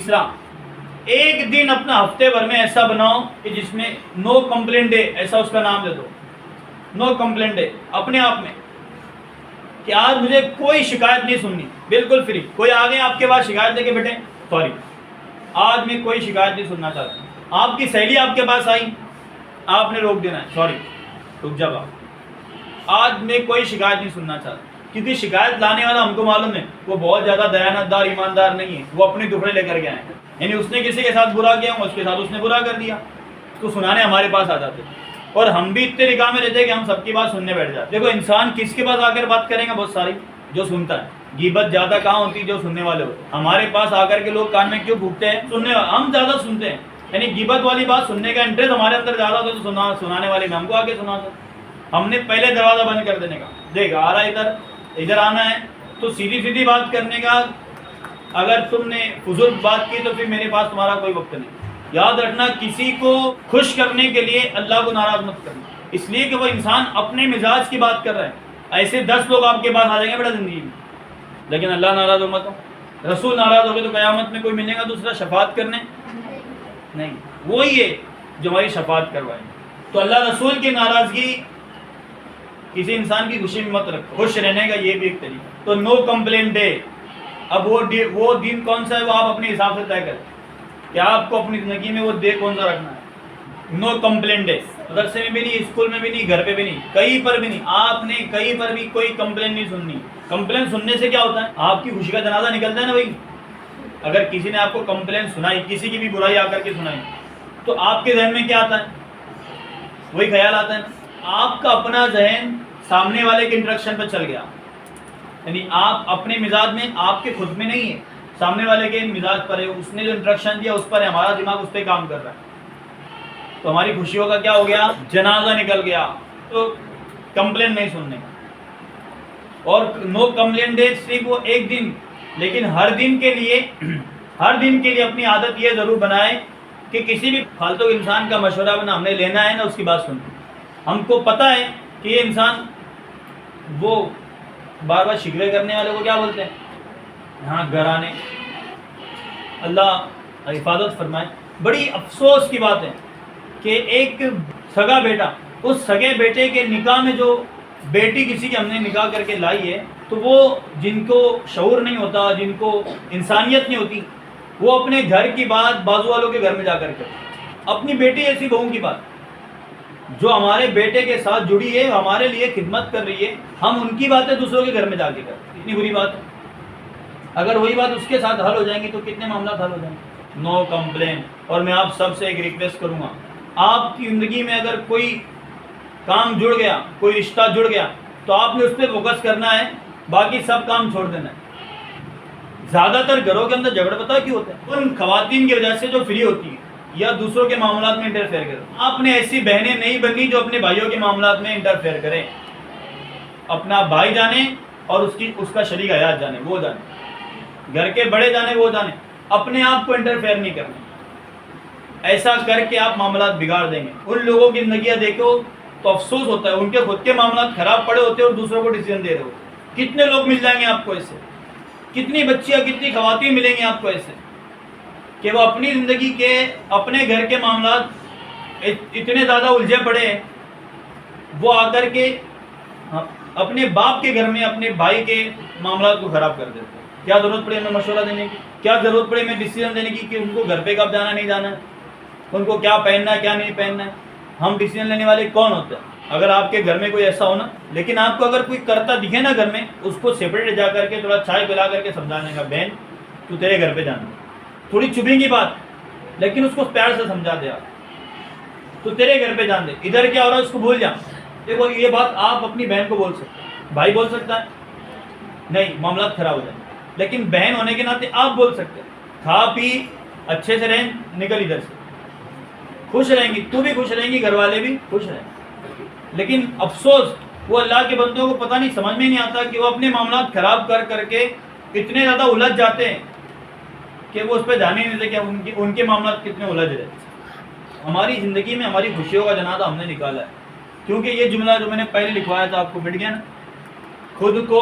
تیسرا، ایک دن اپنا ہفتے بھر میں ایسا بناؤ کہ جس میں نو کمپلین ڈے، ایسا اس کا نام دے دو، نو کمپلین ڈے، اپنے آپ میں کہ آج مجھے کوئی شکایت نہیں سننی، بالکل فری۔ کوئی آ گئے آپ کے پاس شکایت لے کے بیٹھے، سوری آج میں کوئی شکایت نہیں سننا چاہتا۔ آپ کی سہیلی آپ کے پاس آئی، آپ نے روک دینا ہے، سوری رک جا باپ، آج میں کوئی شکایت نہیں سننا چاہتا، کیونکہ شکایت لانے والا ہم کو معلوم ہے وہ بہت زیادہ دیانت دار ایماندار نہیں ہے، وہ اپنے ٹکڑے لے کر کے آئے ہیں، یعنی اس نے کسی کے ساتھ برا کیا، اس کے ساتھ اس نے برا کر دیا، تو سنانے ہمارے پاس آ جاتے، اور ہم بھی اتنے نکاح میں رہتے کہ ہم سب کی بات سننے بیٹھ جاتے۔ دیکھو انسان کس کے پاس آ کر بات کریں گا، بہت ساری جو سنتا ہے، غیبت زیادہ کہاں ہوتی ہے جو سننے والے ہوتے ہیں۔ ہمارے پاس آ کر کے لوگ کان میں کیوں پھونکتے ہیں، سننے ہم زیادہ سنتے ہیں، یعنی غیبت والی بات سننے کا انٹرسٹ ہمارے اندر زیادہ ہوتا ہے، تو سنانے والے میں ہم کو آگے سنا تھا، ہم نے پہلے دروازہ بند کر دینے کا، دیکھ آ رہا ادھر آنا ہے تو سیدھی سیدھی بات کرنے کا، اگر تم نے فضول بات کی تو پھر میرے پاس تمہارا کوئی وقت نہیں۔ یاد رکھنا کسی کو خوش کرنے کے لیے اللہ کو ناراض مت کرنا، اس لیے کہ وہ انسان اپنے مزاج کی بات کر رہا ہے۔ ایسے 10 لوگ آپ کے پاس آ جائیں گے بیٹا زندگی میں، لیکن اللہ ناراض ہو مت ہو، رسول ناراض ہو گئے تو قیامت میں کوئی ملے گا دوسرا شفاعت کرنے؟ نہیں، وہی ہے جو ہماری شفاعت کروائے۔ تو اللہ رسول کی ناراضگی کسی انسان کی خوشی میں مت رکھو، خوش رہنے کا یہ بھی ایک طریقہ۔ تو نو کمپلین ڈے، اب وہ دن کون سا ہے وہ آپ اپنے حساب سے طے کریں کہ آپ کو اپنی زندگی میں وہ ڈے کون سا رکھنا ہے۔ نو کمپلین ڈے، مدرسے میں بھی نہیں، اسکول میں بھی نہیں، گھر پہ بھی نہیں، کہیں پر بھی نہیں، آپ نے کہیں پر بھی کوئی کمپلین نہیں سننی۔ کمپلین سننے سے کیا ہوتا ہے، آپ کی خوشی کا جنازہ نکلتا ہے نا بھائی۔ اگر کسی نے آپ کو کمپلین سنائی، کسی کی بھی برائی آ کر کے سنائی، تو آپ کے ذہن میں کیا آتا ہے، وہی خیال آتا ہے نا، آپ کا اپنا ذہن سامنے والے کے انٹریکشن پہ چل گیا، یعنی آپ اپنے مزاج میں، آپ کے خود میں نہیں ہے، سامنے والے کے مزاج پر ہے، اس نے جو انٹریکشن دیا اس پر ہے، ہمارا دماغ اس پہ کام کر رہا ہے، تو ہماری خوشیوں کا کیا ہو گیا، جنازہ نکل گیا۔ تو کمپلین نہیں سننے کا، اور نو کمپلین ڈے صرف وہ ایک دن، لیکن ہر دن کے لیے اپنی عادت یہ ضرور بنائے کہ کسی بھی فالتو انسان کا مشورہ نہ ہم نے لینا ہے نہ اس کی بات سننا۔ ہم کو پتہ ہے کہ یہ انسان وہ بار بار شکوے کرنے والے کو کیا بولتے ہیں، ہاں گھرانے، اللہ حفاظت فرمائے۔ بڑی افسوس کی بات ہے کہ ایک سگا بیٹا، اس سگے بیٹے کے نکاح میں جو بیٹی کسی کی ہم نے نکاح کر کے لائی ہے، تو وہ جن کو شعور نہیں ہوتا، جن کو انسانیت نہیں ہوتی، وہ اپنے گھر کی بات بازو والوں کے گھر میں جا کر کے، اپنی بیٹی ایسی بہو کی بات جو ہمارے بیٹے کے ساتھ جڑی ہے، ہمارے لیے خدمت کر رہی ہے، ہم ان کی باتیں دوسروں کے گھر میں جا کے کرتے، اتنی بری بات ہے۔ اگر وہی بات اس کے ساتھ حل ہو جائیں گی تو کتنے معاملات حل ہو جائیں گے۔ نو کمپلین۔ اور میں آپ سب سے ایک ریکویسٹ کروں گا، آپ کی زندگی میں اگر کوئی کام جڑ گیا، کوئی رشتہ جڑ گیا، تو آپ نے اس پہ فوکس کرنا ہے، باقی سب کام چھوڑ دینا ہے۔ زیادہ تر گھروں کے اندر جھگڑا پتہ کیوں ہوتا ہے، ان خواتین کی وجہ سے جو فری ہوتی ہے یا دوسروں کے معاملات میں انٹرفیئر کرے۔ آپ نے ایسی بہنیں نہیں بننی جو اپنے بھائیوں کے معاملات میں انٹرفیئر کریں۔ اپنا بھائی جانے اور اس کا شریک حیات جانے، وہ جانے، گھر کے بڑے جانے، وہ جانے، اپنے آپ کو انٹرفیئر نہیں کرنا۔ ایسا کر کے آپ معاملات بگاڑ دیں گے۔ ان لوگوں کی زندگیاں دیکھو تو افسوس ہوتا ہے، ان کے خود کے معاملات خراب پڑے ہوتے ہیں اور دوسروں کو ڈیسیژن دے رہے ہوتے۔ کتنے لوگ مل جائیں گے آپ کو ایسے، کتنی بچیاں، کتنی خواتین ملیں گی آپ کو ایسے کہ وہ اپنی زندگی کے، اپنے گھر کے معاملات اتنے زیادہ الجھے پڑے ہیں، وہ آ کر کے اپنے باپ کے گھر میں اپنے بھائی کے معاملات کو خراب کر دیتے ہیں۔ کیا ضرورت پڑے ہمیں مشورہ دینے کی، کیا ضرورت پڑے ہمیں ڈیسیژن دینے کی کہ ان کو گھر پہ کب جانا نہیں جانا ہے، ان کو کیا پہننا ہے کیا نہیں پہننا ہے۔ ہم ڈیسیژن لینے والے کون ہوتے ہیں؟ اگر آپ کے گھر میں کوئی ایسا ہونا، لیکن آپ کو اگر کوئی کرتا دکھے نا گھر میں، اس کو سیپریٹ جا کر کے تھوڑا چائے پلا کر کے سمجھانے کا، بہن تو تیرے گھر پہ جانا، تھوڑی چبھیں گی بات لیکن اس کو پیار سے سمجھا دے، آپ تو تیرے گھر پہ جان دے، ادھر کیا ہو رہا ہے اس کو بھول جا۔ دیکھو یہ بات آپ اپنی بہن کو بول سکتے ہیں، بھائی بول سکتا ہے نہیں، معاملات خراب ہو جائیں گے، لیکن بہن ہونے کے ناطے آپ بول سکتے ہیں، کھا پی اچھے سے رہیں، نکل ادھر سے، خوش رہیں گی، تو بھی خوش رہیں گی، گھر والے بھی خوش رہیں گے۔ لیکن افسوس وہ اللہ کے بندوں کو پتہ نہیں، سمجھ میں نہیں آتا کہ وہ اپنے معاملات خراب کر کر کے اتنے زیادہ الجھ جاتے ہیں کہ وہ اس پہ دھیان ہی نہیں دیتے کہ ان کے معاملات کتنے الجھ رہے ہیں۔ ہماری زندگی میں ہماری خوشیوں کا جنازہ ہم نے نکالا ہے، کیونکہ یہ جملہ جو میں نے پہلے لکھوایا تھا آپ کو مٹ گیا نا، خود کو